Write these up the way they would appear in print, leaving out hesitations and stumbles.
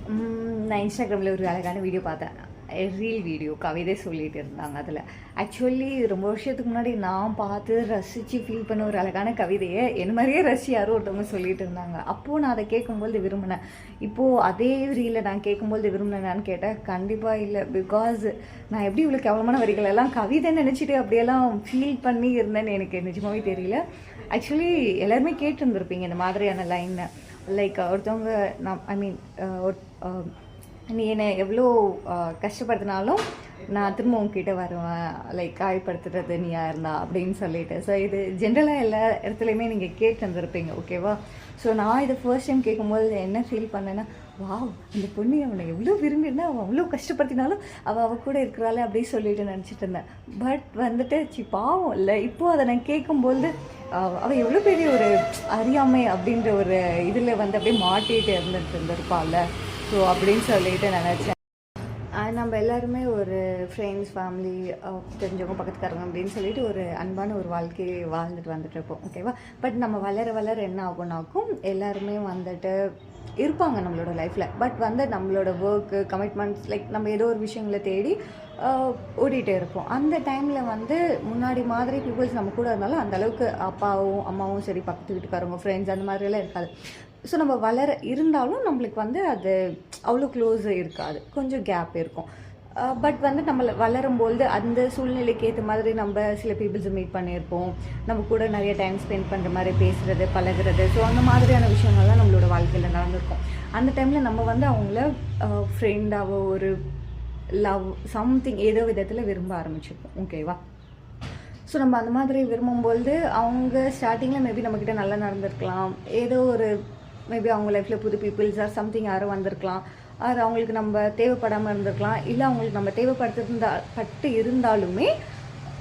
நான் இன்ஸ்டாகிராமில் ஒரு அழகான வீடியோ பார்த்தேன். ரீல் வீடியோ கவிதை சொல்லிட்டு இருந்தாங்க. அதில் ஆக்சுவலி ரொம்ப வருஷத்துக்கு முன்னாடி நான் பார்த்து ரசித்து ஃபீல் பண்ண ஒரு அழகான கவிதையை என்ன மாதிரியே ரசி யாரோ ஒருத்தவங்க சொல்லிட்டு இருந்தாங்க. அப்போது நான் அதை கேட்கும்போது விரும்பினேன். இப்போது அதே ரீலை நான் கேட்கும்போது விரும்பினேன்னு கேட்டேன். கண்டிப்பாக இல்லை. பிகாஸ் நான் எப்படி இவ்வளோ கேவலமான வரிகள் எல்லாம் கவிதை நினச்சிட்டு அப்படியெல்லாம் ஃபீல் பண்ணி இருந்தேன்னு எனக்கு நிஜமாவே தெரியல. ஆக்சுவலி எல்லாருமே கேட்டுருந்துருப்பீங்க இந்த மாதிரியான லைனை. லைக் ஒருத்தவங்க நீ என்னை எவ்வளோ கஷ்டப்படுத்தினாலும் நான் திரும்ப உங்ககிட்ட வருவேன், லைக் காயப்படுத்துறது நீ யாருந்தா அப்படின்னு சொல்லிட்டு. ஸோ இது ஜென்ரலாக எல்லா இடத்துலையுமே நீங்கள் கேட்டு வந்துருப்பீங்க, ஓகேவா? ஸோ நான் இதை ஃபர்ஸ்ட் டைம் கேட்கும்போது என்ன ஃபீல் பண்ணேன்னா, வாவ், இந்த பொண்ணு அவனை எவ்வளோ விரும்பினா அவன் அவ்வளோ கஷ்டப்படுத்தினாலும் அவள் கூட இருக்கிறாள் அப்படின்னு சொல்லிட்டு நினச்சிட்டு இருந்தேன். பட் வந்துட்டு பாவம் இல்லை. இப்போது அதை நான் கேட்கும்போது அவள் எவ்வளோ பெரிய ஒரு அறியாமை அப்படின்ற ஒரு இதில் வந்து அப்படியே மாட்டிகிட்டு இருந்திருப்பாள். ஸோ அப்படின்னு சொல்லிட்டு நினச்சேன். நம்ம எல்லாருமே ஒரு ஃப்ரெண்ட்ஸ், ஃபேமிலி, தெரிஞ்சவங்க, பக்கத்துக்காரங்க அப்படின்னு சொல்லிட்டு ஒரு அன்பான ஒரு வாழ்க்கையை வாழ்ந்துட்டு வந்துட்டு இருப்போம், ஓகேவா? பட் நம்ம வளர என்ன ஆகும்னாக்கும் எல்லாருமே வந்துட்டு இருப்பாங்க நம்மளோட லைஃப்பில். பட் வந்து நம்மளோட ஒர்க்கு, கமிட்மெண்ட்ஸ், லைக் நம்ம ஏதோ ஒரு விஷயங்களை தேடி ஓடிட்டே இருப்போம். அந்த டைமில் வந்து முன்னாடி மாதிரி பீப்புள்ஸ் நம்ம கூட இருந்தாலும் அந்தளவுக்கு அப்பாவும் அம்மாவும் சரி, பக்கத்து வீட்டுக்காரங்க, ஃப்ரெண்ட்ஸ் அந்த மாதிரியெல்லாம் இருக்காது. ஸோ நம்ம இருந்தாலும் நம்மளுக்கு வந்து அது அவ்வளோ க்ளோஸ் இருக்காது, கொஞ்சம் கேப் இருக்கும். பட் வந்து நம்ம வளரும்போது அந்த சூழ்நிலைக்கு ஏற்ற மாதிரி நம்ம சில பீப்புள்ஸை மீட் பண்ணியிருப்போம். நம்ம கூட நிறைய டைம் ஸ்பெண்ட் பண்ணுற மாதிரி பேசுகிறது, பழகிறது. ஸோ அந்த மாதிரியான விஷயங்கள்லாம் நம்மளோட வாழ்க்கையில் நடந்திருக்கும். அந்த டைமில் நம்ம வந்து அவங்கள ஃப்ரெண்டாவோ ஒரு லவ் சம்திங் ஏதோ விதத்தில் விரும்ப ஆரம்பிச்சிருப்போம், ஓகேவா? ஸோ நம்ம அந்த மாதிரி விரும்பும்போது அவங்க ஸ்டார்டிங்கில் மேபி நம்மக்கிட்ட நல்லா நடந்திருக்கலாம். ஏதோ ஒரு மேபி அவங்க லைஃப்பில் புது பீப்புள்ஸ் ஆர் சம்திங் யாரும் வந்திருக்கலாம். அது அவங்களுக்கு நம்ம தேவைப்படாமல் இருந்திருக்கலாம். இல்லை அவங்களுக்கு நம்ம பட்டு இருந்தாலுமே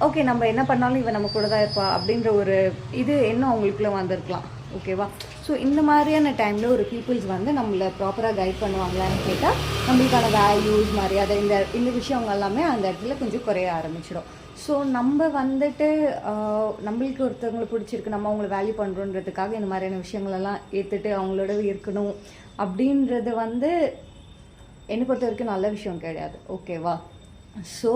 ஓகே, நம்ம என்ன பண்ணாலும் இவன் நம்ம கூட தான் இருப்பா அப்படின்ற ஒரு இது இன்னும் அவங்களுக்குள்ளே வந்திருக்கலாம், ஓகேவா? ஸோ இந்த மாதிரியான டைமில் ஒரு பீப்புள்ஸ் வந்து நம்மளை ப்ராப்பராக கைட் பண்ணுவாங்களான்னு கேட்டால் நம்மளுக்கான வேல்யூஸ், மரியாதை, இந்த விஷயம் எல்லாமே அந்த இடத்துல கொஞ்சம் குறைய ஆரம்பிச்சிடும். ஸோ நம்ம வந்துட்டு நம்மளுக்கு ஒருத்தவங்களை பிடிச்சிருக்கு, நம்ம அவங்கள வேல்யூ பண்ணுறோன்றதுக்காக இந்த மாதிரியான விஷயங்களெல்லாம் ஏற்றுட்டு அவங்களோட இருக்கணும் அப்படின்றது வந்து என்னை பொறுத்த வரைக்கும் நல்ல விஷயம் கிடையாது, ஓகேவா? ஸோ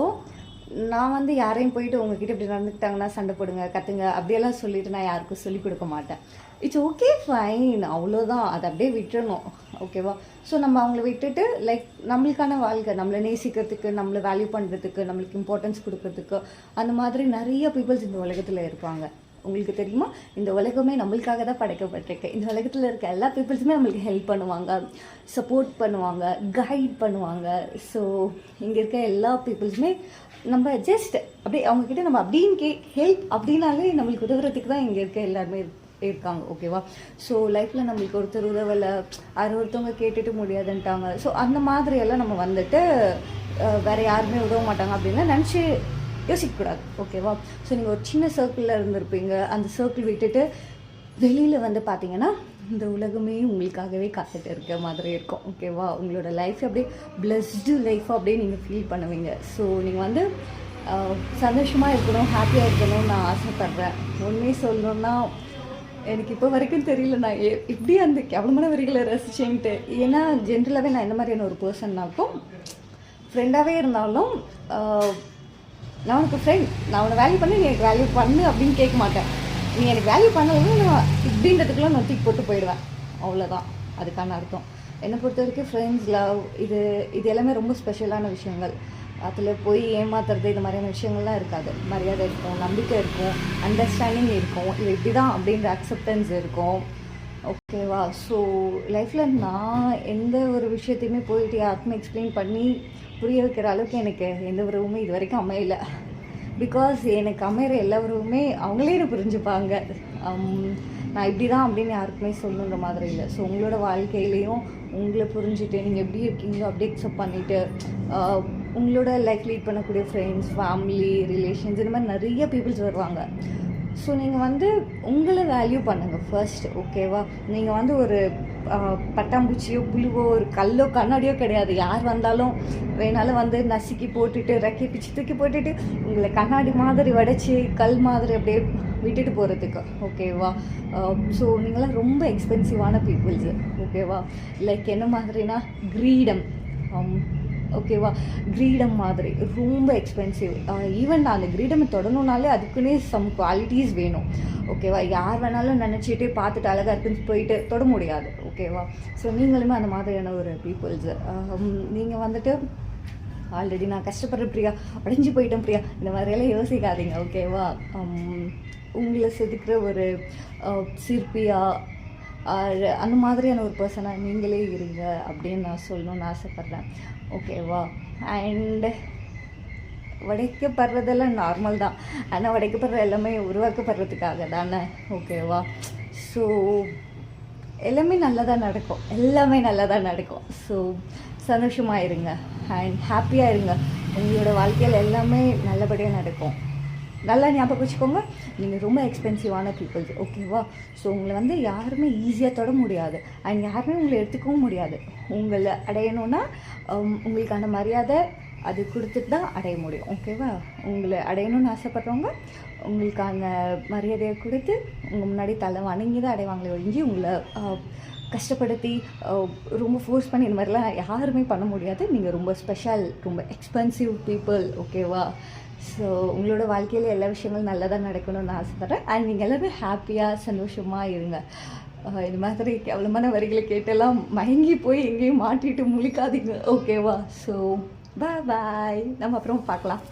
நான் வந்து யாரையும் போயிட்டு உங்ககிட்ட இப்படி நடந்துக்கிட்டாங்கன்னா சண்டை போடுங்க, கற்றுங்க அப்படியெல்லாம் சொல்லிவிட்டு நான் யாருக்கும் சொல்லிக் கொடுக்க மாட்டேன். இட்ஸ் ஓகே, ஃபைன், அவ்வளோதான், அதை அப்படியே விட்டுறணும், ஓகேவா? ஸோ நம்ம அவங்கள விட்டுட்டு லைக் நம்மளுக்கான வாழ்க்கை, நம்மளை நேசிக்கிறதுக்கு, நம்மளை வேல்யூ பண்ணுறதுக்கு, நம்மளுக்கு இம்பார்ட்டன்ஸ் கொடுக்கறதுக்கு அந்த மாதிரி நிறைய பீப்புள்ஸ் இந்த உலகத்தில் இருப்பாங்க. உங்களுக்கு தெரியுமா, இந்த உலகமே நம்மளுக்காக தான் படைக்கப்பட்டிருக்கு. இந்த உலகத்தில் இருக்க எல்லா பீப்புள்ஸுமே நம்மளுக்கு ஹெல்ப் பண்ணுவாங்க, சப்போர்ட் பண்ணுவாங்க, கைட் பண்ணுவாங்க. ஸோ இங்கே இருக்க எல்லா பீப்புள்ஸுமே நம்ம ஜஸ்ட் அப்படியே அவங்கக்கிட்ட நம்ம அப்படின்னு ஹெல்ப் அப்படின்னாலே நம்மளுக்கு உதவுறதுக்கு தான் இங்கே இருக்க எல்லாருமே இருக்காங்க, ஓகேவா? ஸோ லைஃப்பில் நம்மளுக்கு ஒருத்தர் உதவலை, அது ஒருத்தவங்க கேட்டுட்டு முடியாதுன்ட்டாங்க. ஸோ அந்த மாதிரியெல்லாம் நம்ம வந்துட்டு வேறு யாருமே உதவ மாட்டாங்க அப்படின்லாம் நினச்சி யோசிக்கக்கூடாது, ஓகேவா? ஸோ நீங்கள் ஒரு சின்ன சர்க்கிளில் இருந்திருப்பீங்க. அந்த சர்க்கிள் விட்டுட்டு வெளியில் வந்து பார்த்தீங்கன்னா இந்த உலகமே உங்களுக்காகவே காத்துட்டு இருக்க மாதிரி இருக்கும், ஓகேவா? உங்களோட லைஃப் அப்படியே பிளஸ்டு லைஃப் அப்படியே நீங்கள் ஃபீல் பண்ணுவீங்க. ஸோ நீங்கள் வந்து சந்தோஷமாக இருக்கணும், ஹாப்பியாக இருக்கணும்னு நான் ஆசைப்பட்றேன். உண்மையை சொல்லணுன்னா எனக்கு இப்போ வரைக்கும் தெரியல நான் எப்படி அந்த கேவலமான வரிகளை ரசிச்சேன்ட்டு. ஏன்னா ஜென்ரலாகவே நான் என்ன மாதிரியான ஒரு பர்சன்னாக்கும் ஃப்ரெண்டாகவே இருந்தாலும் நான் உனக்கு ஃப்ரெண்ட், நான் உன்னை வேல்யூ பண்ணி நீ எனக்கு வேல்யூ பண்ணு அப்படின்னு கேட்க மாட்டேன். நீ எனக்கு வேல்யூ பண்ணலைன்னா நான் இப்படின்றதுக்குலாம் நான் தூக்கி போட்டு போயிடுவேன், அவ்வளோதான் அதுக்கான அர்த்தம். என்னை பொறுத்த வரைக்கும் ஃப்ரெண்ட்ஸ், லவ், இது எல்லாமே ரொம்ப ஸ்பெஷலான விஷயங்கள். அதில் போய் ஏமாத்துறது இந்த மாதிரியான விஷயங்கள்லாம் இருக்காது. மரியாதை இருக்கும், நம்பிக்கை இருக்கும், அண்டர்ஸ்டாண்டிங் இருக்கும், இது இப்படி தான் அப்படின்ற அக்செப்டன்ஸ் இருக்கும், ஓகேவா? ஸோ லைஃப்பில் நான் எந்த ஒரு விஷயத்தையுமே போயிட்டு யாருக்குமே எக்ஸ்பிளைன் பண்ணி புரிய வைக்கிற அளவுக்கு எனக்கு எந்த உறவுமே இது வரைக்கும் அமையலை. பிகாஸ் எனக்கு அமைகிற எல்லா உறவுமே அவங்களே எனக்கு புரிஞ்சுப்பாங்க. நான் இப்படி தான் அப்படின்னு யாருக்குமே சொல்லணுன்ற மாதிரி இல்லை. ஸோ உங்களோட வாழ்க்கையிலையும் உங்களை புரிஞ்சுட்டு நீங்கள் எப்படி இருக்கீங்களோ அப்படி அக்செப்ட் பண்ணிவிட்டு உங்களோட லைஃப் லீட் பண்ணக்கூடிய ஃப்ரெண்ட்ஸ், ஃபேமிலி, ரிலேஷன்ஸ் இந்த மாதிரி நிறைய பீப்புள்ஸ் வருவாங்க. ஸோ நீங்கள் வந்து உங்களை வேல்யூ பண்ணுங்கள் ஃபர்ஸ்ட், ஓகேவா? நீங்கள் வந்து ஒரு பட்டாம்பூச்சியோ, புழுவோ, ஒரு கல்லோ, கண்ணாடியோ கிடையாது. யார் வந்தாலும் வேணாலும் வந்து நசுக்கி போட்டுட்டு, ரெக்கை பிச்சு தூக்கி போட்டுட்டு உங்களை கண்ணாடி மாதிரி வடைச்சி கல் மாதிரி அப்படியே விட்டுட்டு போகிறதுக்கு, ஓகேவா? ஸோ நீங்களாம் ரொம்ப எக்ஸ்பென்சிவான பீப்புள்ஸு, ஓகேவா? லைக் என்ன மாதிரினா கிரீடம், ஓகேவா? கிரீடம் மாதிரி ரொம்ப எக்ஸ்பென்சிவ். ஈவன் நான் அந்த கிரீடமை தொடணுன்னாலே அதுக்குன்னே சம் குவாலிட்டிஸ் வேணும், ஓகேவா? யார் வேணாலும் நினச்சிட்டு பார்த்துட்டு அழகாக இருக்குன்னு போயிட்டு தொட முடியாது, ஓகேவா? ஸோ நீங்களுமே அந்த மாதிரியான ஒரு பீப்புள்ஸு. நீங்கள் வந்துட்டு ஆல்ரெடி நான் கஷ்டப்படுற பிரியா, உடஞ்சி போயிட்டேன் பிரியா, இந்த மாதிரியெல்லாம் யோசிக்காதீங்க, ஓகேவா? உங்களை செதுக்கிற ஒரு சிற்பியா அந்த மாதிரியான ஒரு பர்சனாக நீங்களே இருங்க அப்படின்னு நான் சொல்லணும்னு ஆசைப்பட்றேன், ஓகேவா? அண்ட் உடைக்கப்படுறதெல்லாம் நார்மல் தான், ஆனால் உடைக்கப்படுற எல்லாமே உருவாக்கப்படுறதுக்காக தானே, ஓகேவா? ஸோ எல்லாமே நல்லதாக நடக்கும், எல்லாமே நல்லதாக நடக்கும். ஸோ சந்தோஷமாக இருங்க அண்ட் ஹாப்பியாக இருங்க. உங்களோட வாழ்க்கையில் எல்லாமே நல்லபடியாக நடக்கும். நல்லா ஞாபகம் வச்சுக்கோங்க, நீங்கள் ரொம்ப எக்ஸ்பென்சிவான பீப்புள்ஸ், ஓகேவா? ஸோ உங்களை வந்து யாருமே ஈஸியாக தொட முடியாது அண்ட் யாருமே உங்களை எடுத்துக்கவும் முடியாது. உங்களை அடையணுன்னா உங்களுக்கான மரியாதை அது கொடுத்துட்டு தான் அடைய முடியும், ஓகேவா? உங்களை அடையணும்னு ஆசைப்பட்றவங்க உங்களுக்கான மரியாதையை கொடுத்து உங்கள் முன்னாடி தலை வணங்கி தான் அடைவாங்களே ஒழிஞ்சு உங்களை கஷ்டப்படுத்தி ரொம்ப ஃபோர்ஸ் பண்ணி இந்த மாதிரிலாம் யாருமே பண்ண முடியாது. நீங்கள் ரொம்ப ஸ்பெஷல், ரொம்ப எக்ஸ்பென்சிவ் பீப்புள், ஓகேவா? ஸோ உங்களோட வாழ்க்கையில் எல்லா விஷயங்களும் நல்லதாக நடக்கணும்னு ஆசைப்பட்றேன் அண்ட் நீங்கள் எல்லாமே ஹாப்பியாக சந்தோஷமாக இருங்க. இது மாதிரி கேவலமான வரிகளை கேட்டெல்லாம் மயங்கி போய் எங்கேயும் மாட்டிட்டு முழிக்காதீங்க, ஓகேவா? ஸோ பாய், நம்ம அப்புறம் பார்க்கலாம்.